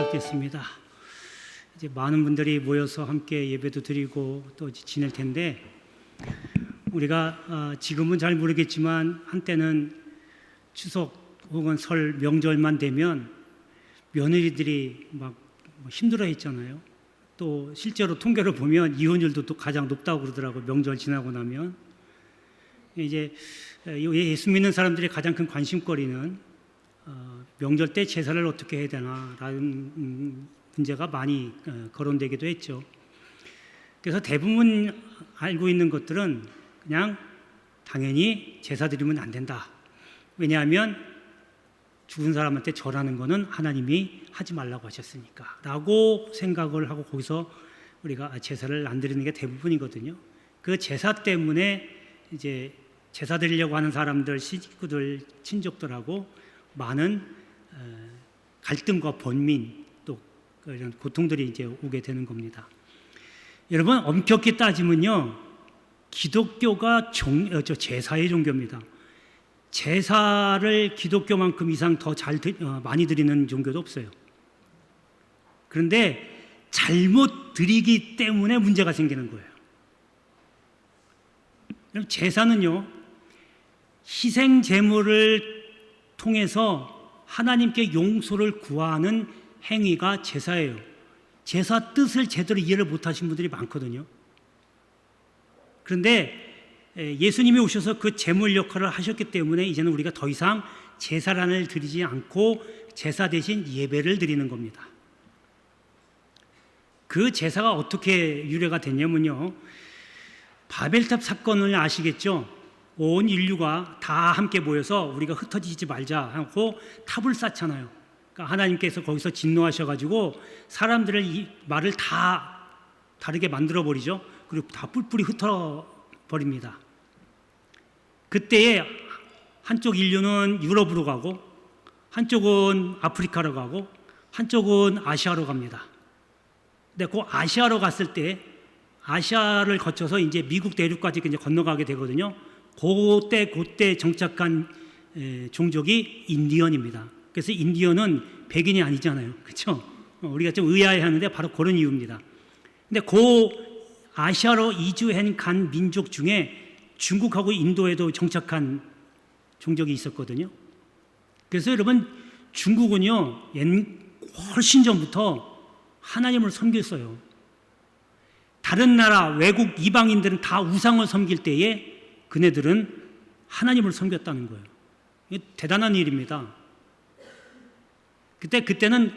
시작됐습니다. 이제 많은 분들이 모여서 함께 예배도 드리고 또 지낼 텐데, 우리가 지금은 잘 모르겠지만 한때는 추석 혹은 설 명절만 되면 며느리들이 막 힘들어 했잖아요. 또 실제로 통계를 보면 이혼율도 또 가장 높다고 그러더라고요. 명절 지나고 나면. 이제 예수 믿는 사람들의 가장 큰 관심거리는 명절 때 제사를 어떻게 해야 되나라는 문제가 많이 거론되기도 했죠. 그래서 대부분 알고 있는 것들은 그냥 당연히 제사 드리면 안 된다. 왜냐하면 죽은 사람한테 절하는 거는 하나님이 하지 말라고 하셨으니까 라고 생각을 하고 거기서 우리가 제사를 안 드리는 게 대부분이거든요. 그 제사 때문에 이제 제사 드리려고 하는 사람들, 식구들, 친족들하고 많은 갈등과 번민 또 이런 고통들이 이제 오게 되는 겁니다. 여러분, 엄격히 따지면요, 기독교가 제사의 종교입니다. 제사를 기독교만큼 이상 더 많이 드리는 종교도 없어요. 그런데 잘못 드리기 때문에 문제가 생기는 거예요. 제사는요, 희생 제물을 통해서 하나님께 용서를 구하는 행위가 제사예요. 제사 뜻을 제대로 이해를 못하신 분들이 많거든요. 그런데 예수님이 오셔서 그 제물 역할을 하셨기 때문에 이제는 우리가 더 이상 제사란을 드리지 않고 제사 대신 예배를 드리는 겁니다. 그 제사가 어떻게 유래가 됐냐면요, 바벨탑 사건을 아시겠죠? 온 인류가 다 함께 모여서 우리가 흩어지지 말자 하고 탑을 쌓잖아요. 그러니까 하나님께서 거기서 진노하셔가지고 사람들을 말을 다 다르게 만들어 버리죠. 그리고 다 뿔뿔이 흩어 버립니다. 그때에 한쪽 인류는 유럽으로 가고, 한쪽은 아프리카로 가고, 한쪽은 아시아로 갑니다. 근데 그 아시아로 갔을 때 아시아를 거쳐서 이제 미국 대륙까지 이제 건너가게 되거든요. 그때 정착한 종족이 인디언입니다. 그래서 인디언은 백인이 아니잖아요. 그렇죠? 우리가 좀 의아해하는데 바로 그런 이유입니다. 근데 그 아시아로 이주한 간 민족 중에 중국하고 인도에도 정착한 종족이 있었거든요. 그래서 여러분, 중국은요, 훨씬 전부터 하나님을 섬겼어요. 다른 나라, 외국 이방인들은 다 우상을 섬길 때에 그네들은 하나님을 섬겼다는 거예요. 이게 대단한 일입니다. 그때는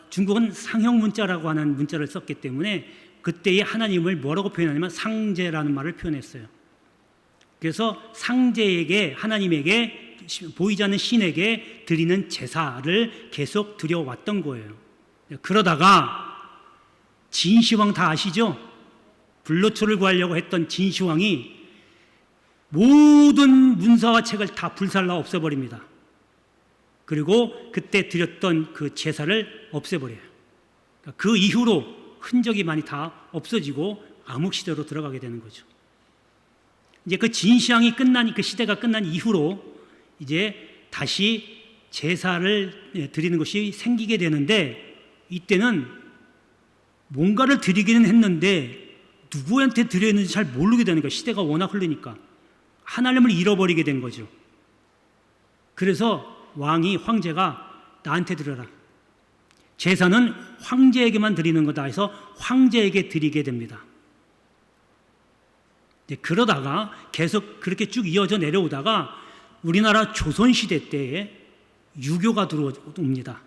중국은 상형 문자라고 하는 문자를 썼기 때문에 그때의 하나님을 뭐라고 표현하냐면 상제라는 말을 표현했어요. 그래서 상제에게, 하나님에게, 보이지 않는 신에게 드리는 제사를 계속 드려왔던 거예요. 그러다가 진시황 다 아시죠? 불로초를 구하려고 했던 진시황이 모든 문서와 책을 다 불살라 없애버립니다. 그리고 그때 드렸던 그 제사를 없애버려요. 그 이후로 흔적이 많이 다 없어지고 암흑시대로 들어가게 되는 거죠. 이제 그 진시황이 그 시대가 끝난 이후로 이제 다시 제사를 드리는 것이 생기게 되는데, 이때는 뭔가를 드리기는 했는데 누구한테 드려야 했는지 잘 모르게 되는 거예요. 시대가 워낙 흐르니까. 하나님을 잃어버리게 된 거죠. 그래서 황제가 나한테 드려라. 제사는 황제에게만 드리는 거다 해서 황제에게 드리게 됩니다. 그러다가 계속 그렇게 쭉 이어져 내려오다가 우리나라 조선시대 때에 유교가 들어옵니다.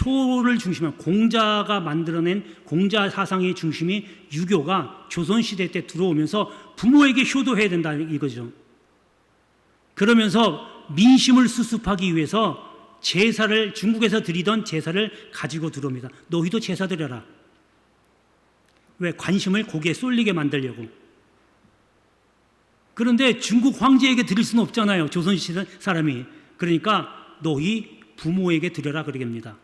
효를 중심으로 공자가 만들어낸 공자 사상의 중심이 유교가 조선시대 때 들어오면서 부모에게 효도해야 된다 이거죠. 그러면서 민심을 수습하기 위해서 제사를, 중국에서 드리던 제사를 가지고 들어옵니다. 너희도 제사 드려라. 왜? 관심을 거기에 쏠리게 만들려고. 그런데 중국 황제에게 드릴 수는 없잖아요, 조선시대 사람이. 그러니까 너희 부모에게 드려라 그러겠습니다.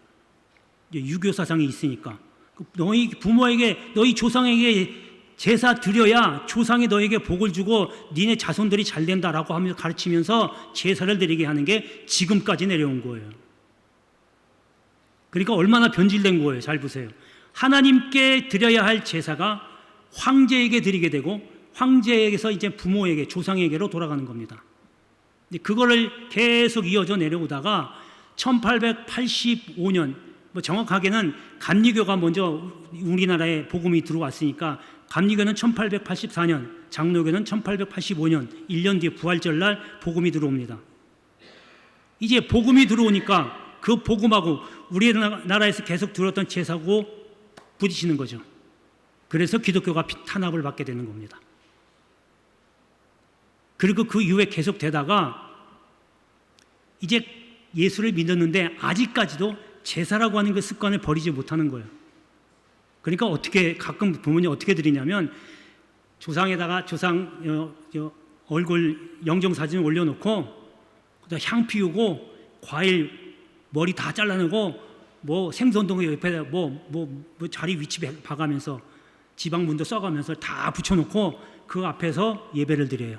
유교 사상이 있으니까. 너희 부모에게, 너희 조상에게 제사 드려야 조상이 너에게 복을 주고 니네 자손들이 잘 된다라고 하면서 가르치면서 제사를 드리게 하는 게 지금까지 내려온 거예요. 그러니까 얼마나 변질된 거예요. 잘 보세요. 하나님께 드려야 할 제사가 황제에게 드리게 되고 황제에게서 이제 부모에게 조상에게로 돌아가는 겁니다. 그거를 계속 이어져 내려오다가 1885년 정확하게는 감리교가 먼저 우리나라에 복음이 들어왔으니까 감리교는 1884년, 장로교는 1885년 1년 뒤에 부활절날 복음이 들어옵니다. 이제 복음이 들어오니까 그 복음하고 우리나라에서 계속 들었던 제사고 부딪히는 거죠. 그래서 기독교가 탄압을 받게 되는 겁니다. 그리고 그 이후에 계속 되다가 이제 예수를 믿었는데 아직까지도 제사라고 하는 그 습관을 버리지 못하는 거예요. 그러니까 어떻게 가끔 부모님 어떻게 드리냐면 조상에다가 조상 얼굴 영정 사진 올려놓고 향 피우고 과일 머리 다 잘라내고 뭐 생선동에 옆에다 뭐 자리 위치 봐가면서 지방분도 써가면서 다 붙여놓고 그 앞에서 예배를 드려요.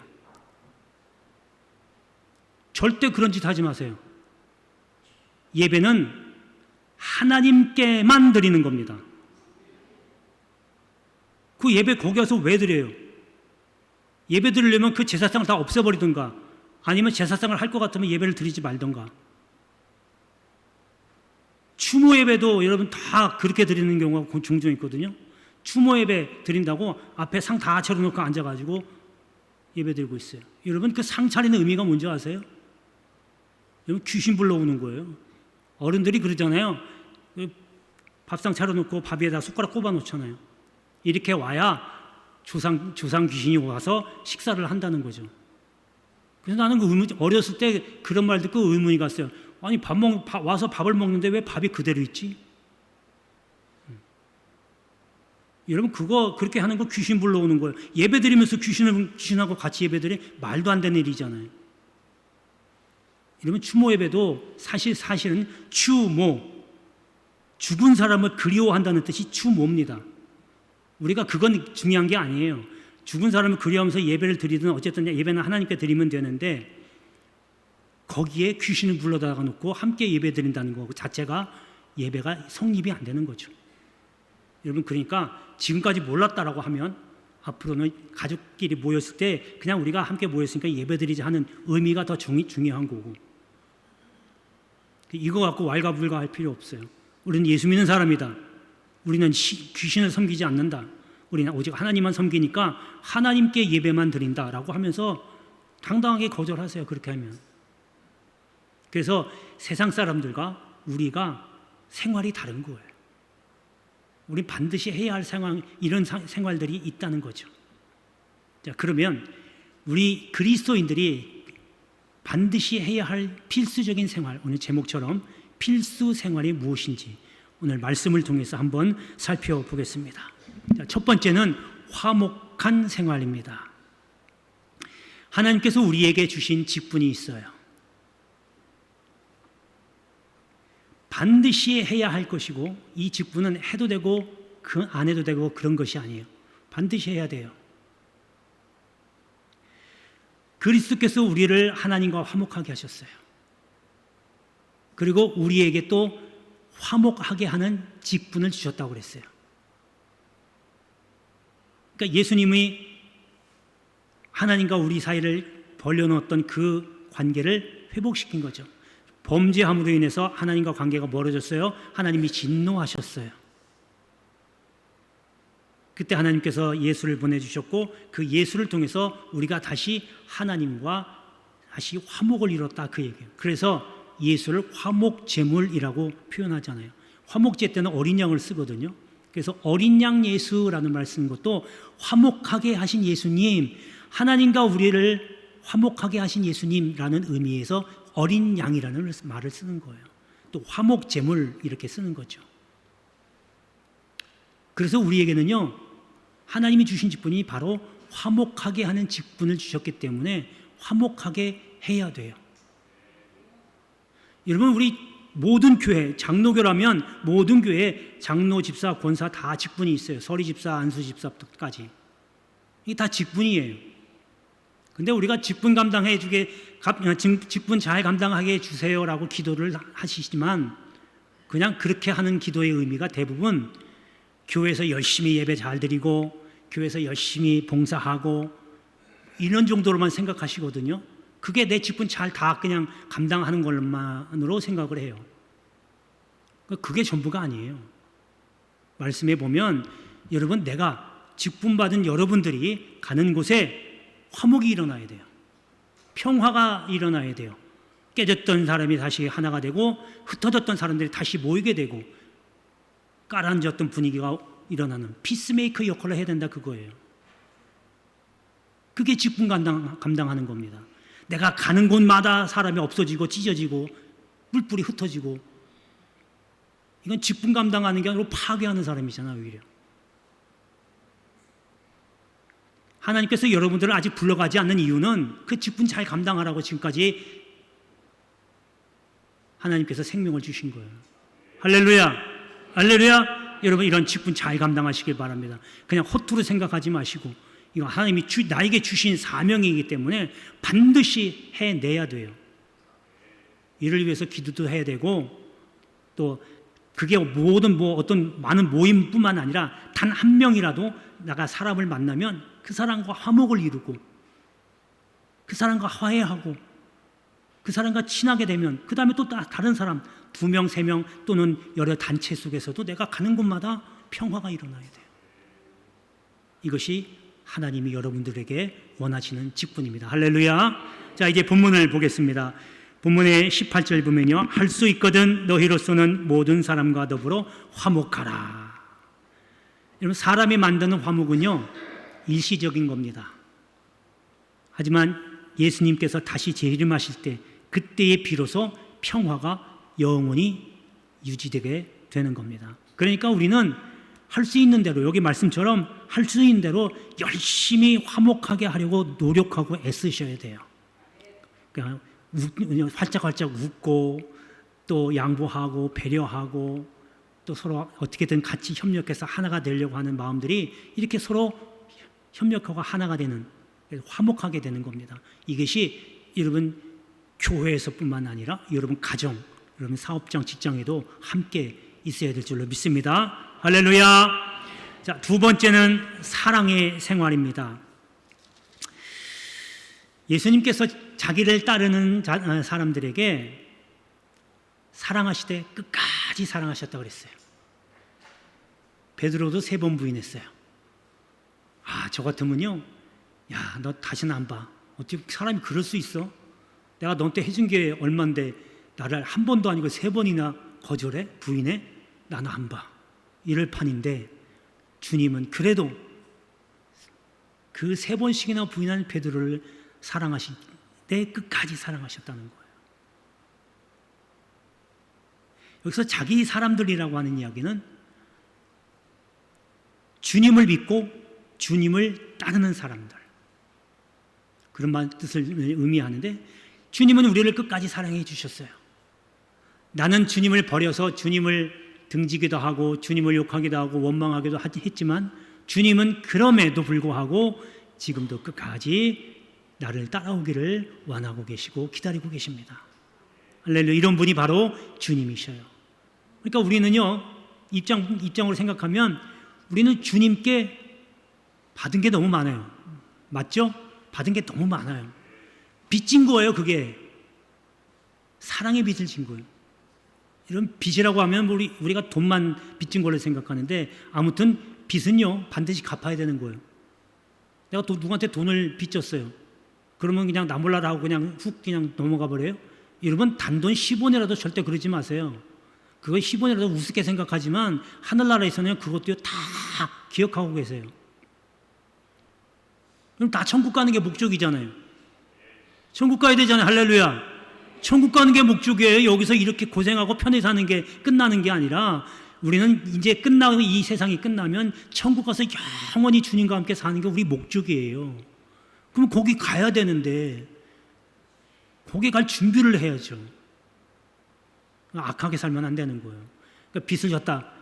절대 그런 짓 하지 마세요. 예배는 하나님께만 드리는 겁니다. 그 예배 거기 와서 왜 드려요? 예배 드리려면 그 제사상을 다 없애버리든가 아니면 제사상을 할 것 같으면 예배를 드리지 말든가. 추모 예배도 여러분 다 그렇게 드리는 경우가 종종 있거든요. 추모 예배 드린다고 앞에 상 다 차려놓고 앉아가지고 예배 드리고 있어요. 여러분 그 상 차리는 의미가 뭔지 아세요? 여러분 귀신 불러오는 거예요. 어른들이 그러잖아요. 밥상 차려놓고 밥 위에다 숟가락 꼽아 놓잖아요. 이렇게 와야 조상 귀신이 와서 식사를 한다는 거죠. 그래서 나는 어렸을 때 그런 말 듣고 의문이 갔어요. 아니 와서 밥을 먹는데 왜 밥이 그대로 있지? 여러분 그거 그렇게 하는 거 귀신 불러오는 거예요. 예배 드리면서 귀신하고 같이 예배 드리 말도 안 되는 일이잖아요. 여러분 추모 예배도 사실은 추모, 죽은 사람을 그리워한다는 뜻이 추모입니다. 우리가 그건 중요한 게 아니에요. 죽은 사람을 그리워하면서 예배를 드리든 어쨌든 예배는 하나님께 드리면 되는데 거기에 귀신을 불러다가 놓고 함께 예배 드린다는 거 자체가 예배가 성립이 안 되는 거죠. 여러분 그러니까 지금까지 몰랐다라고 하면 앞으로는 가족끼리 모였을 때 그냥 우리가 함께 모였으니까 예배 드리자 하는 의미가 더 중요한 거고 이거 갖고 왈가불가할 필요 없어요. 우리는 예수 믿는 사람이다. 우리는 귀신을 섬기지 않는다. 우리는 오직 하나님만 섬기니까 하나님께 예배만 드린다라고 하면서 당당하게 거절하세요. 그렇게 하면. 그래서 세상 사람들과 우리가 생활이 다른 거예요. 우리 반드시 해야 할 이런 생활들이 있다는 거죠. 자, 그러면 우리 그리스도인들이 반드시 해야 할 필수적인 생활, 오늘 제목처럼 필수 생활이 무엇인지 오늘 말씀을 통해서 한번 살펴보겠습니다. 자, 첫 번째는 화목한 생활입니다. 하나님께서 우리에게 주신 직분이 있어요. 반드시 해야 할 것이고 이 직분은 해도 되고 안 해도 되고 그런 것이 아니에요. 반드시 해야 돼요. 그리스도께서 우리를 하나님과 화목하게 하셨어요. 그리고 우리에게 또 화목하게 하는 직분을 주셨다고 그랬어요. 그러니까 예수님이 하나님과 우리 사이를 벌려놓았던 그 관계를 회복시킨 거죠. 범죄함으로 인해서 하나님과 관계가 멀어졌어요. 하나님이 진노하셨어요. 그때 하나님께서 예수를 보내주셨고 그 예수를 통해서 우리가 다시 하나님과 다시 화목을 이뤘다 그 얘기예요. 그래서 예수를 화목제물이라고 표현하잖아요. 화목제 때는 어린 양을 쓰거든요. 그래서 어린 양 예수라는 말 쓰는 것도 화목하게 하신 예수님, 하나님과 우리를 화목하게 하신 예수님라는 의미에서 어린 양이라는 말을 쓰는 거예요. 또 화목제물 이렇게 쓰는 거죠. 그래서 우리에게는요 하나님이 주신 직분이 바로 화목하게 하는 직분을 주셨기 때문에 화목하게 해야 돼요. 여러분 우리 모든 교회, 장로교라면 모든 교회에 장로, 집사, 권사 다 직분이 있어요. 서리 집사, 안수 집사까지. 이게 다 직분이에요. 근데 우리가 직분 잘 감당하게 해주세요라고 기도를 하시지만 그냥 그렇게 하는 기도의 의미가 대부분 교회에서 열심히 예배 잘 드리고 교회에서 열심히 봉사하고 이런 정도로만 생각하시거든요. 그게 내 직분 잘 다 그냥 감당하는 것만으로 생각을 해요. 그게 전부가 아니에요. 말씀해 보면 여러분, 내가 직분 받은 여러분들이 가는 곳에 화목이 일어나야 돼요. 평화가 일어나야 돼요. 깨졌던 사람이 다시 하나가 되고 흩어졌던 사람들이 다시 모이게 되고 가라앉았던 분위기가 일어나는 피스메이커 역할을 해야 된다, 그거예요. 그게 직분 감당하는 겁니다. 내가 가는 곳마다 사람이 없어지고 찢어지고 뿔뿔이 흩어지고, 이건 직분 감당하는 게 아니라 파괴하는 사람이잖아요, 오히려. 하나님께서 여러분들을 아직 불러가지 않는 이유는 그 직분 잘 감당하라고 지금까지 하나님께서 생명을 주신 거예요. 할렐루야! 할렐루야! 여러분, 이런 직분 잘 감당하시길 바랍니다. 그냥 허투루 생각하지 마시고, 이거 하나님이 나에게 주신 사명이기 때문에 반드시 해내야 돼요. 이를 위해서 기도도 해야 되고, 또 그게 모든 어떤 많은 모임뿐만 아니라 단 한 명이라도 내가 사람을 만나면 그 사람과 화목을 이루고 그 사람과 화해하고 그 사람과 친하게 되면 그 다음에 또 다른 사람 2명, 3명 또는 여러 단체 속에서도 내가 가는 곳마다 평화가 일어나야 돼요. 이것이 하나님이 여러분들에게 원하시는 직분입니다. 할렐루야. 자, 이제 본문을 보겠습니다. 본문의 18절 보면요, 할 수 있거든 너희로서는 모든 사람과 더불어 화목하라. 여러분, 사람이 만드는 화목은요 일시적인 겁니다. 하지만 예수님께서 다시 재림하실 때 그때에 비로소 평화가 영원히 유지되게 되는 겁니다. 그러니까 우리는 할 수 있는 대로, 여기 말씀처럼 할 수 있는 대로 열심히 화목하게 하려고 노력하고 애쓰셔야 돼요. 그러니까 활짝활짝 웃고 또 양보하고 배려하고 또 서로 어떻게든 같이 협력해서 하나가 되려고 하는 마음들이 이렇게 서로 협력하고 하나가 되는, 화목하게 되는 겁니다. 이것이 여러분 교회에서뿐만 아니라 여러분 가정, 여러분 사업장, 직장에도 함께 있어야 될 줄로 믿습니다. 할렐루야. 자, 두 번째는 사랑의 생활입니다. 예수님께서 자기를 따르는 사람들에게 사랑하시되 끝까지 사랑하셨다고 그랬어요. 베드로도 3번 부인했어요. 저 같으면요, 야, 너 다시는 안 봐. 어떻게 사람이 그럴 수 있어? 내가 너한테 해준 게 얼만데 나를 한 번도 아니고 3번이나 거절해? 부인해? 나는 안 봐. 이럴 판인데 주님은 그래도 그 3번씩이나 부인한 베드로를 사랑하실 때 끝까지 사랑하셨다는 거예요. 여기서 자기 사람들이라고 하는 이야기는 주님을 믿고 주님을 따르는 사람들, 그런 뜻을 의미하는데, 주님은 우리를 끝까지 사랑해 주셨어요. 나는 주님을 버려서 주님을 등지기도 하고 주님을 욕하기도 하고 원망하기도 했지만 주님은 그럼에도 불구하고 지금도 끝까지 나를 따라오기를 원하고 계시고 기다리고 계십니다. 할렐루야. 이런 분이 바로 주님이셔요. 그러니까 우리는요, 입장으로 생각하면 우리는 주님께 받은 게 너무 많아요. 맞죠? 받은 게 너무 많아요. 빚진 거예요. 그게 사랑의 빚을 진 거예요. 이런 빚이라고 하면 우리가 돈만 빚진 걸로 생각하는데, 아무튼 빚은요 반드시 갚아야 되는 거예요. 내가 또 누구한테 돈을 빚졌어요. 그러면 그냥 나 몰라라 하고 그냥 훅 그냥 넘어가 버려요? 여러분, 단돈 10원이라도 절대 그러지 마세요. 그거 10원이라도 우습게 생각하지만 하늘나라에서는 그것도 다 기억하고 계세요. 그럼 다 천국 가는 게 목적이잖아요. 천국 가야 되잖아요. 할렐루야. 천국 가는 게 목적이에요. 여기서 이렇게 고생하고 편히 사는 게 끝나는 게 아니라, 우리는 이제 끝나고 이 세상이 끝나면 천국 가서 영원히 주님과 함께 사는 게 우리 목적이에요. 그럼 거기 가야 되는데 거기 갈 준비를 해야죠. 악하게 살면 안 되는 거예요. 그러니까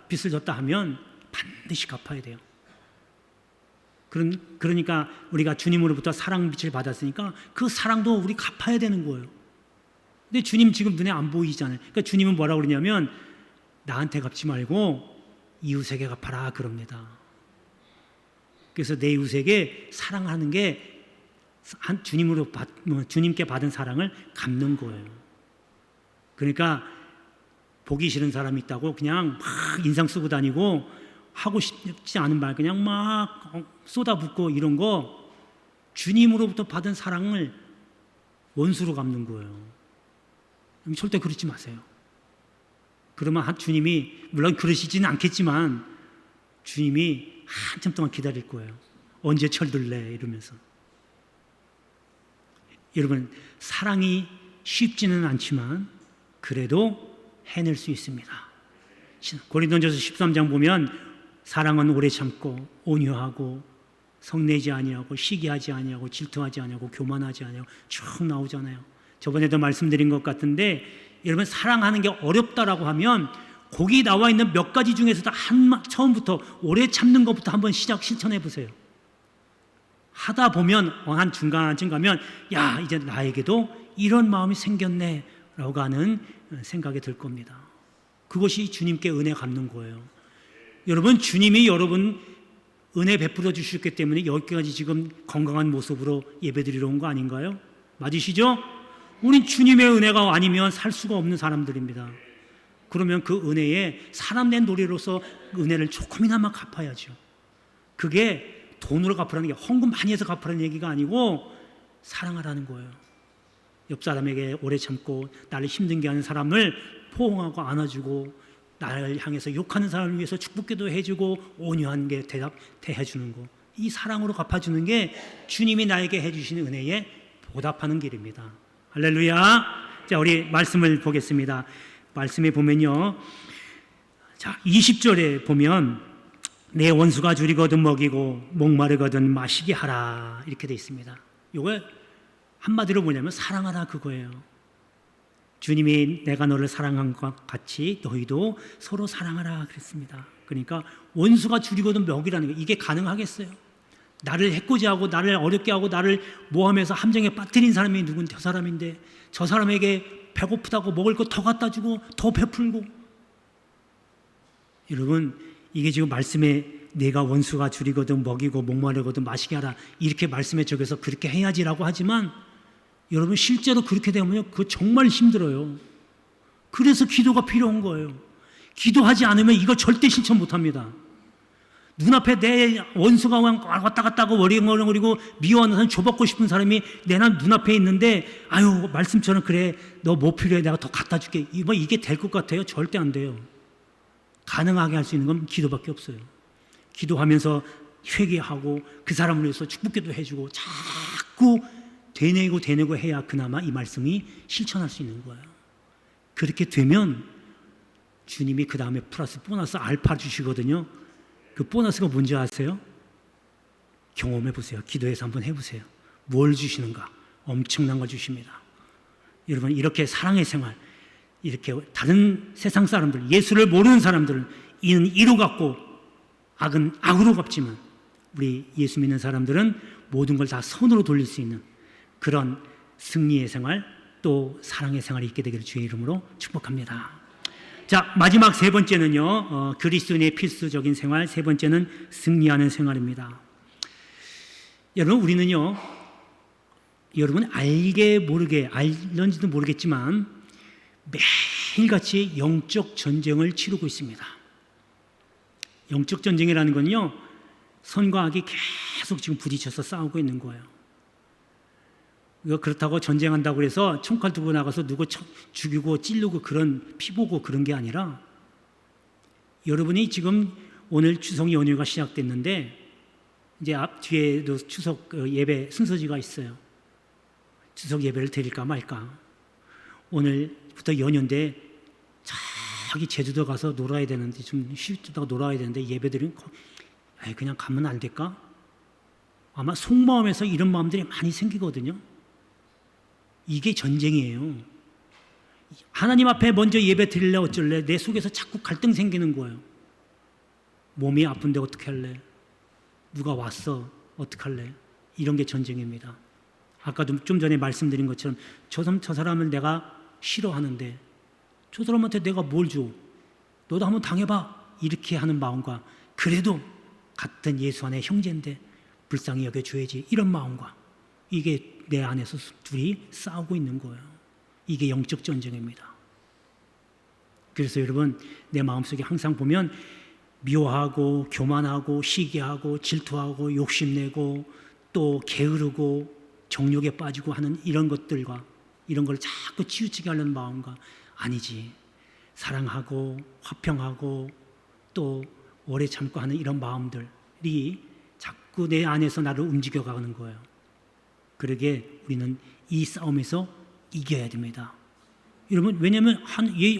빚을 졌다 하면 반드시 갚아야 돼요. 그러니까 우리가 주님으로부터 사랑 빛을 받았으니까 그 사랑도 우리 갚아야 되는 거예요. 근데 주님 지금 눈에 안 보이잖아요. 그러니까 주님은 뭐라고 그러냐면, 나한테 갚지 말고 이웃에게 갚아라 그럽니다. 그래서 내 이웃에게 사랑하는 게 주님께 받은 사랑을 갚는 거예요. 그러니까 보기 싫은 사람이 있다고 그냥 막 인상 쓰고 다니고 하고 싶지 않은 말 그냥 막 쏟아붓고 이런 거 주님으로부터 받은 사랑을 원수로 갚는 거예요. 절대 그러지 마세요. 그러면 주님이 물론 그러시지는 않겠지만 주님이 한참 동안 기다릴 거예요. 언제 철들래 이러면서. 여러분 사랑이 쉽지는 않지만 그래도 해낼 수 있습니다. 고린도전서 13장 보면 사랑은 오래 참고 온유하고 성내지 아니하고 시기하지 아니하고 질투하지 아니하고 교만하지 아니하고 쭉 나오잖아요. 저번에도 말씀드린 것 같은데 여러분 사랑하는 게 어렵다라고 하면 거기 나와 있는 몇 가지 중에서도 처음부터 오래 참는 것부터 한번 실천해 보세요. 하다 보면 한 중간쯤 가면 야 이제 나에게도 이런 마음이 생겼네 라고 하는 생각이 들 겁니다. 그것이 주님께 은혜 갚는 거예요. 여러분 주님이 여러분 은혜 베풀어 주셨기 때문에 여기까지 지금 건강한 모습으로 예배드리러 온 거 아닌가요? 맞으시죠? 우린 주님의 은혜가 아니면 살 수가 없는 사람들입니다. 그러면 그 은혜에 사람 낸 노래로서 은혜를 조금이나마 갚아야죠. 그게 돈으로 갚으라는 게 헌금 많이 해서 갚으라는 얘기가 아니고 사랑하라는 거예요. 옆 사람에게 오래 참고 나를 힘들게 하는 사람을 포옹하고 안아주고 나를 향해서 욕하는 사람을 위해서 축복기도 해주고 온유한 게 대해주는 거. 이 사랑으로 갚아주는 게 주님이 나에게 해주신 은혜에 보답하는 길입니다. 할렐루야. 자, 우리 말씀을 보겠습니다. 말씀에 보면요. 자, 20절에 보면 내 원수가 줄이거든 먹이고 목마르거든 마시게 하라 이렇게 되어 있습니다. 이거 한마디로 뭐냐면 사랑하라 그거예요. 주님이 내가 너를 사랑한 것 같이 너희도 서로 사랑하라 그랬습니다. 그러니까 원수가 줄이거든 먹이라는 거 이게 가능하겠어요? 나를 해코지하고 나를 어렵게 하고 나를 모함해서 함정에 빠뜨린 사람이 누군 저 사람인데 저 사람에게 배고프다고 먹을 거 더 갖다 주고 더 베풀고 여러분 이게 지금 말씀에 내가 원수가 줄이거든 먹이고 목마르거든 마시게 하라 이렇게 말씀에 적혀서 그렇게 해야지라고 하지만 여러분 실제로 그렇게 되면요 그거 정말 힘들어요. 그래서 기도가 필요한 거예요. 기도하지 않으면 이거 절대 실천 못합니다. 눈앞에 내 원수가 왔다 갔다 하고 워리워리고 미워하는 사람 줘받고 싶은 사람이 내 눈앞에 있는데 아유 말씀처럼 그래 너 뭐 필요해 내가 더 갖다 줄게 이게 될 것 같아요? 절대 안 돼요. 가능하게 할 수 있는 건 기도밖에 없어요. 기도하면서 회개하고 그 사람을 위해서 축복기도 해주고 자꾸 되뇌고 해야 그나마 이 말씀이 실천할 수 있는 거예요. 그렇게 되면 주님이 그 다음에 플러스 보너스 알파 주시거든요. 그 보너스가 뭔지 아세요? 경험해 보세요. 기도해서 한번 해보세요. 뭘 주시는가? 엄청난 걸 주십니다. 여러분 이렇게 사랑의 생활 이렇게 다른 세상 사람들 예수를 모르는 사람들은 이는 이로 갚고 악은 악으로 갚지만 우리 예수 믿는 사람들은 모든 걸 다 선으로 돌릴 수 있는 그런 승리의 생활 또 사랑의 생활이 있게 되기를 주의 이름으로 축복합니다. 자 마지막 세 번째는요 그리스도인의 필수적인 생활 세 번째는 승리하는 생활입니다. 여러분 우리는요 여러분 알게 모르게 알는지도 모르겠지만 매일같이 영적 전쟁을 치르고 있습니다. 영적 전쟁이라는 건요 선과 악이 계속 지금 부딪혀서 싸우고 있는 거예요. 그렇다고 전쟁한다고 해서 총칼 들고 나가서 누구 죽이고 찌르고 그런 피 보고 그런 게 아니라 여러분이 지금 오늘 추석 연휴가 시작됐는데 이제 앞 뒤에도 추석 예배 순서지가 있어요. 추석 예배를 드릴까 말까. 오늘부터 연휴인데 저기 제주도 가서 놀아야 되는데 좀 쉬다가 놀아야 되는데 예배 드리면 그냥 가면 안 될까? 아마 속마음에서 이런 마음들이 많이 생기거든요. 이게 전쟁이에요. 하나님 앞에 먼저 예배 드릴래 어쩔래 내 속에서 자꾸 갈등 생기는 거예요. 몸이 아픈데 어떻게 할래? 누가 왔어? 어떻게 할래? 이런 게 전쟁입니다. 아까도 좀 전에 말씀드린 것처럼 저 사람을 내가 싫어하는데 저 사람한테 내가 뭘 줘? 너도 한번 당해봐. 이렇게 하는 마음과 그래도 같은 예수 안에 형제인데 불쌍히 여겨줘야지 이런 마음과 이게 내 안에서 둘이 싸우고 있는 거예요. 이게 영적 전쟁입니다. 그래서 여러분 내 마음속에 항상 보면 미워하고 교만하고 시기하고 질투하고 욕심내고 또 게으르고 정욕에 빠지고 하는 이런 것들과 이런 걸 자꾸 치우치게 하려는 마음과 아니지. 사랑하고 화평하고 또 오래 참고 하는 이런 마음들이 자꾸 내 안에서 나를 움직여가는 거예요. 그러게 우리는 이 싸움에서 이겨야 됩니다. 여러분 왜냐하면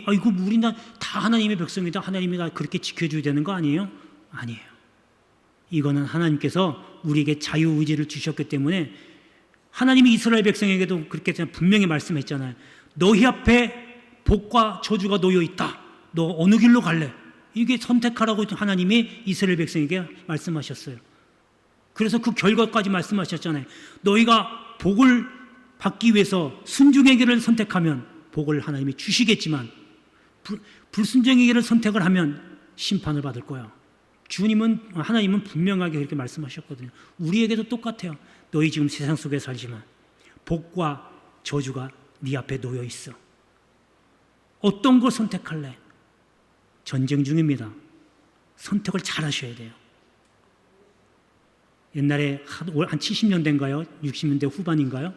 아이고 우리 다 하나님의 백성이다. 하나님이 다 그렇게 지켜줘야 되는 거 아니에요? 아니에요. 이거는 하나님께서 우리에게 자유의지를 주셨기 때문에 하나님이 이스라엘 백성에게도 그렇게 분명히 말씀했잖아요. 너희 앞에 복과 저주가 놓여 있다. 너 어느 길로 갈래? 이게 선택하라고 하나님이 이스라엘 백성에게 말씀하셨어요. 그래서 그 결과까지 말씀하셨잖아요. 너희가 복을 받기 위해서 순종의 길을 선택하면 복을 하나님이 주시겠지만 불순종의 길을 선택을 하면 심판을 받을 거야. 하나님은 분명하게 그렇게 말씀하셨거든요. 우리에게도 똑같아요. 너희 지금 세상 속에 살지만 복과 저주가 네 앞에 놓여 있어. 어떤 걸 선택할래? 전쟁 중입니다. 선택을 잘 하셔야 돼요. 옛날에 한 70년대인가요? 60년대 후반인가요?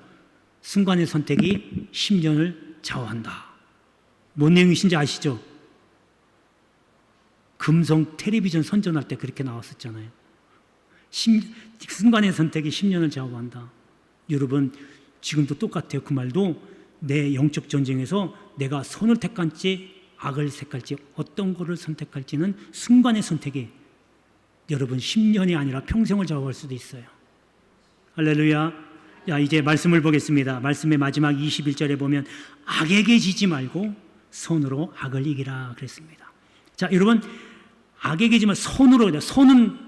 순간의 선택이 10년을 좌우한다. 뭔 내용이신지 아시죠? 금성 텔레비전 선전할 때 그렇게 나왔었잖아요. 순간의 선택이 10년을 좌우한다. 여러분 지금도 똑같아요. 그 말도 내 영적 전쟁에서 내가 선을 택할지 악을 택할지 어떤 것을 선택할지는 순간의 선택이 여러분 10년이 아니라 평생을 좌우할 수도 있어요. 할렐루야. 이제 말씀을 보겠습니다. 말씀의 마지막 21절에 보면 악에게 지지 말고 선으로 악을 이기라 그랬습니다. 자, 여러분 악에게 지만 선으로, 선은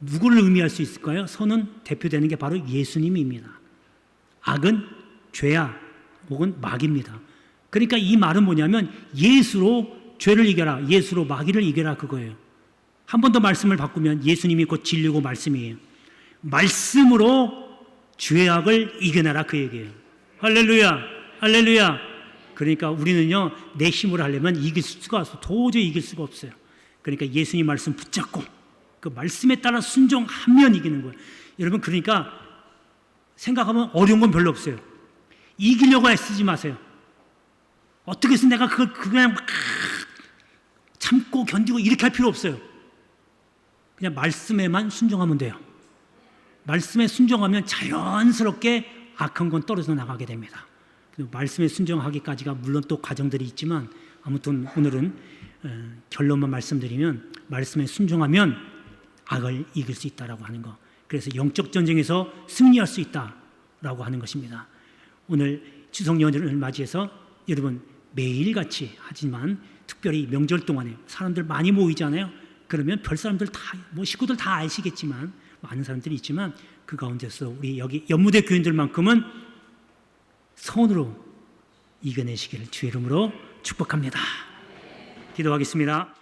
누구를 의미할 수 있을까요? 선은 대표되는 게 바로 예수님입니다. 악은 죄야 혹은 마귀입니다. 그러니까 이 말은 뭐냐면 예수로 죄를 이겨라, 예수로 마귀를 이겨라 그거예요. 한 번 더 말씀을 바꾸면 예수님이 곧 진리고 말씀이에요. 말씀으로 죄악을 이겨내라 그 얘기예요. 할렐루야, 할렐루야. 그러니까 우리는요 내 힘으로 하려면 이길 수가 없어. 도저히 이길 수가 없어요. 그러니까 예수님 말씀 붙잡고 그 말씀에 따라 순종하면 이기는 거예요. 여러분 그러니까 생각하면 어려운 건 별로 없어요. 이기려고 애쓰지 마세요. 어떻게 해서 내가 그걸 그냥 막 참고 견디고 이렇게 할 필요 없어요. 그냥 말씀에만 순종하면 돼요. 말씀에 순종하면 자연스럽게 악한 건 떨어져 나가게 됩니다. 말씀에 순종하기까지가 물론 또 과정들이 있지만 아무튼 오늘은 결론만 말씀드리면 말씀에 순종하면 악을 이길 수 있다라고 하는 거. 그래서 영적 전쟁에서 승리할 수 있다라고 하는 것입니다. 오늘 추석 연휴를 맞이해서 여러분 매일같이 하지만 특별히 명절 동안에 사람들 많이 모이잖아요. 그러면 별 사람들 다, 식구들 다 아시겠지만 많은 사람들이 있지만 그 가운데서 우리 여기 연무대 교인들만큼은 선으로 이겨내시기를 주의 이름으로 축복합니다. 기도하겠습니다.